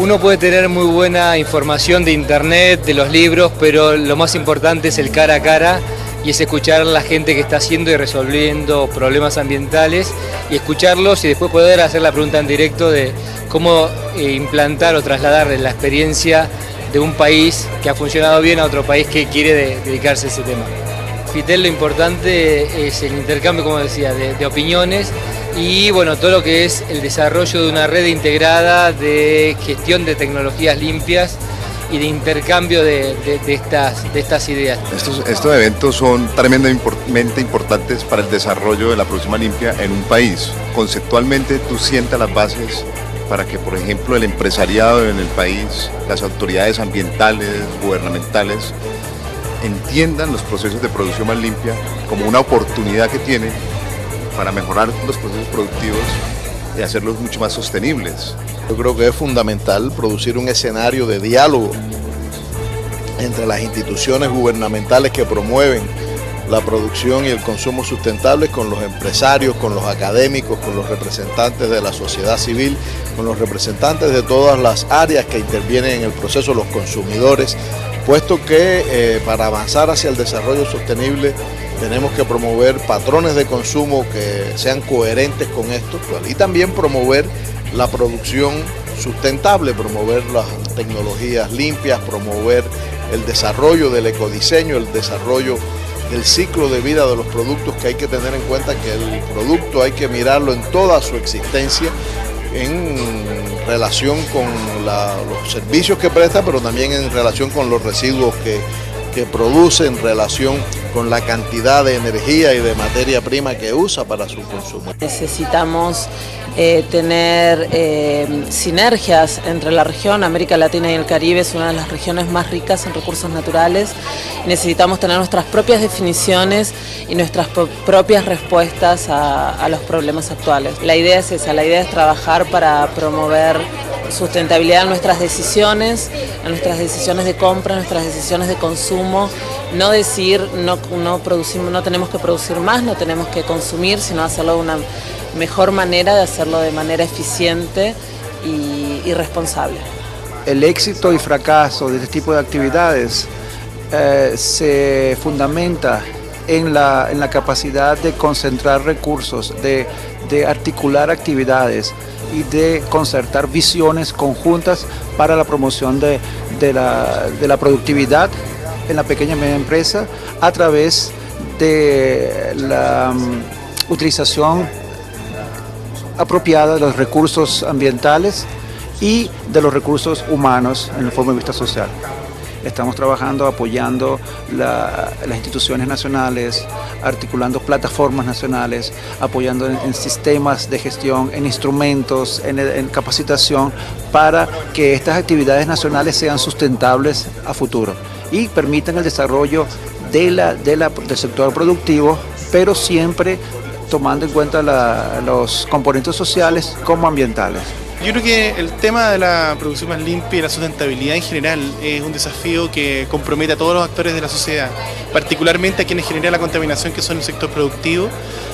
Uno puede tener muy buena información de internet, de los libros, pero lo más importante es el cara a cara y es escuchar a la gente que está haciendo y resolviendo problemas ambientales y escucharlos y después poder hacer la pregunta en directo de cómo implantar o trasladar la experiencia de un país que ha funcionado bien a otro país que quiere dedicarse a ese tema. FITEL, lo importante es el intercambio, como decía, de opiniones y bueno, todo lo que es el desarrollo de una red integrada de gestión de tecnologías limpias y de intercambio de estas ideas. Estos eventos son tremendamente importantes para el desarrollo de la producción más limpia en un país. Conceptualmente tú sientas las bases para que, por ejemplo, el empresariado en el país, las autoridades ambientales, gubernamentales, entiendan los procesos de producción más limpia como una oportunidad que tienen para mejorar los procesos productivos y hacerlos mucho más sostenibles. Yo creo que es fundamental producir un escenario de diálogo entre las instituciones gubernamentales que promueven la producción y el consumo sustentables con los empresarios, con los académicos, con los representantes de la sociedad civil, con los representantes de todas las áreas que intervienen en el proceso, los consumidores, puesto que para avanzar hacia el desarrollo sostenible tenemos que promover patrones de consumo que sean coherentes con esto y también promover la producción sustentable, promover las tecnologías limpias, promover el desarrollo del ecodiseño, el desarrollo del ciclo de vida de los productos, que hay que tener en cuenta que el producto hay que mirarlo en toda su existencia en relación con los servicios que presta, pero también en relación con los residuos que produce, en relación con la cantidad de energía y de materia prima que usa para su consumo. Necesitamos tener sinergias entre la región. América Latina y el Caribe es una de las regiones más ricas en recursos naturales. Necesitamos tener nuestras propias definiciones y nuestras propias respuestas a los problemas actuales. La idea es esa, la idea es trabajar para promover sustentabilidad en nuestras decisiones de compra, en nuestras decisiones de consumo. No decir, no tenemos que producir más, no tenemos que consumir, sino hacerlo de una mejor manera, de hacerlo de manera eficiente y responsable. El éxito y fracaso de este tipo de actividades se fundamenta en la capacidad de concentrar recursos, de articular actividades y de concertar visiones conjuntas para la promoción de la productividad en la pequeña y media empresa a través de utilización apropiada de los recursos ambientales y de los recursos humanos en el punto de vista social. Estamos trabajando, apoyando las instituciones nacionales, articulando plataformas nacionales, apoyando en sistemas de gestión, en instrumentos, en capacitación, para que estas actividades nacionales sean sustentables a futuro y permitan el desarrollo del sector productivo, pero siempre tomando en cuenta los componentes sociales como ambientales. Yo creo que el tema de la producción más limpia y la sustentabilidad en general es un desafío que compromete a todos los actores de la sociedad, particularmente a quienes generan la contaminación, que son el sector productivo,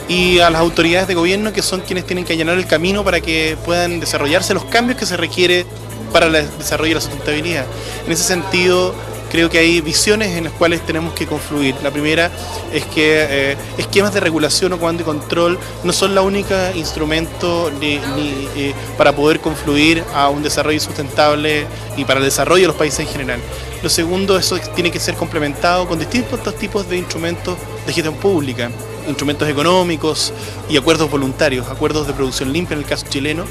y a las autoridades de gobierno, que son quienes tienen que allanar el camino para que puedan desarrollarse los cambios que se requiere para el desarrollo de la sustentabilidad. En ese sentido, creo que hay visiones en las cuales tenemos que confluir. La primera es que esquemas de regulación o comando y control no son la única instrumento para poder confluir a un desarrollo sustentable y para el desarrollo de los países en general. Lo segundo, eso tiene que ser complementado con distintos tipos de instrumentos de gestión pública, instrumentos económicos y acuerdos voluntarios, acuerdos de producción limpia en el caso chileno,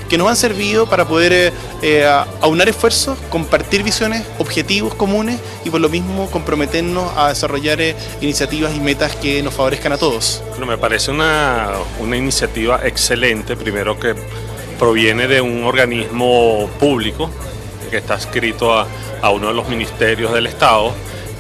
que nos han servido para poder aunar esfuerzos, compartir visiones, objetivos comunes y por lo mismo comprometernos a desarrollar iniciativas y metas que nos favorezcan a todos. Bueno, me parece una iniciativa excelente, primero que proviene de un organismo público que está adscrito a uno de los ministerios del Estado,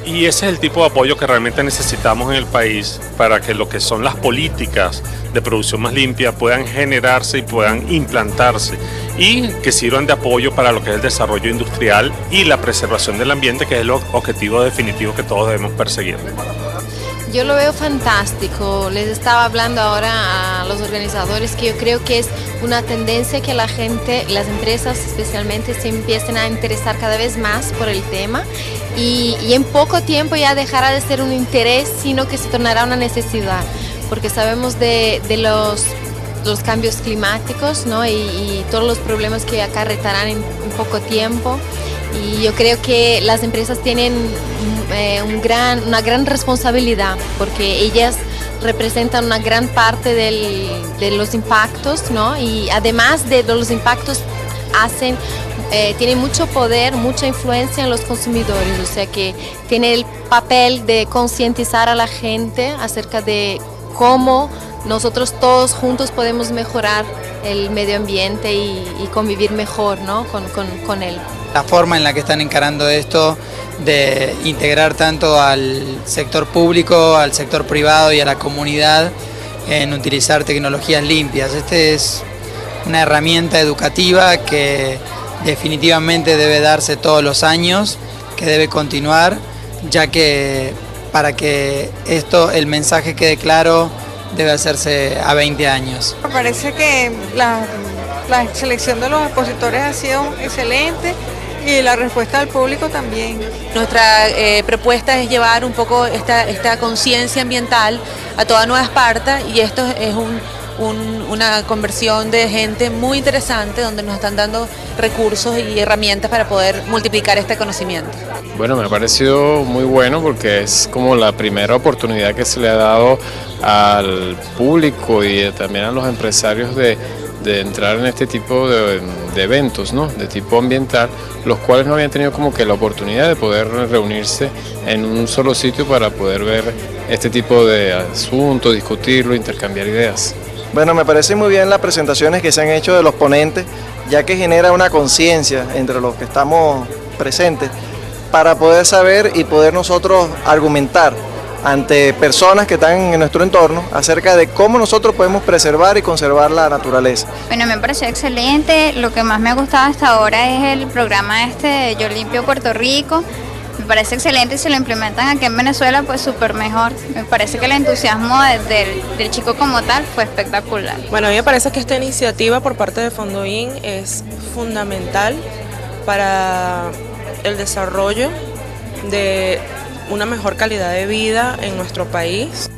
y ese es el tipo de apoyo que realmente necesitamos en el país para que lo que son las políticas de producción más limpia puedan generarse y puedan implantarse y que sirvan de apoyo para lo que es el desarrollo industrial y la preservación del ambiente, que es el objetivo definitivo que todos debemos perseguir. Yo lo veo fantástico. Les estaba hablando ahora a los organizadores que yo creo que es una tendencia que la gente, las empresas especialmente, se empiecen a interesar cada vez más por el tema y en poco tiempo ya dejará de ser un interés, sino que se tornará una necesidad, porque sabemos de los cambios climáticos, ¿no? y todos los problemas que acarretarán en poco tiempo. Y yo creo que las empresas tienen una gran responsabilidad, porque ellas representan una gran parte de los impactos, ¿no? Y además de los impactos tienen mucho poder, mucha influencia en los consumidores, o sea que tiene el papel de concientizar a la gente acerca de cómo nosotros todos juntos podemos mejorar el medio ambiente y convivir mejor, ¿no? con él. La forma en la que están encarando esto, de integrar tanto al sector público, al sector privado y a la comunidad en utilizar tecnologías limpias. Esta es una herramienta educativa que definitivamente debe darse todos los años, que debe continuar, ya que para que el mensaje quede claro, debe hacerse a 20 años. Me parece que la selección de los expositores ha sido excelente y la respuesta del público también. Nuestra propuesta es llevar un poco esta conciencia ambiental a toda Nueva Esparta, y esto es una conversión de gente muy interesante, donde nos están dando recursos y herramientas para poder multiplicar este conocimiento. Bueno, me ha parecido muy bueno porque es como la primera oportunidad que se le ha dado al público y también a los empresarios de entrar en este tipo de eventos, ¿no? De tipo ambiental, los cuales no habían tenido como que la oportunidad de poder reunirse en un solo sitio para poder ver este tipo de asuntos, discutirlo, intercambiar ideas. Bueno, me parece muy bien las presentaciones que se han hecho de los ponentes, ya que genera una conciencia entre los que estamos presentes para poder saber y poder nosotros argumentar ante personas que están en nuestro entorno acerca de cómo nosotros podemos preservar y conservar la naturaleza. Bueno, me pareció excelente. Lo que más me ha gustado hasta ahora es el programa de Yo Limpio Puerto Rico. Me parece excelente, y si lo implementan aquí en Venezuela, pues súper mejor. Me parece que el entusiasmo del chico como tal fue espectacular. Bueno, a mí me parece que esta iniciativa por parte de Fondoín es fundamental para el desarrollo de una mejor calidad de vida en nuestro país.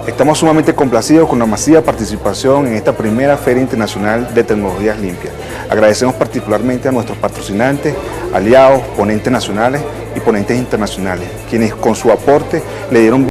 Estamos sumamente complacidos con la masiva participación en esta primera Feria Internacional de Tecnologías Limpias. Agradecemos particularmente a nuestros patrocinantes, aliados, ponentes nacionales y ponentes internacionales, quienes con su aporte le dieron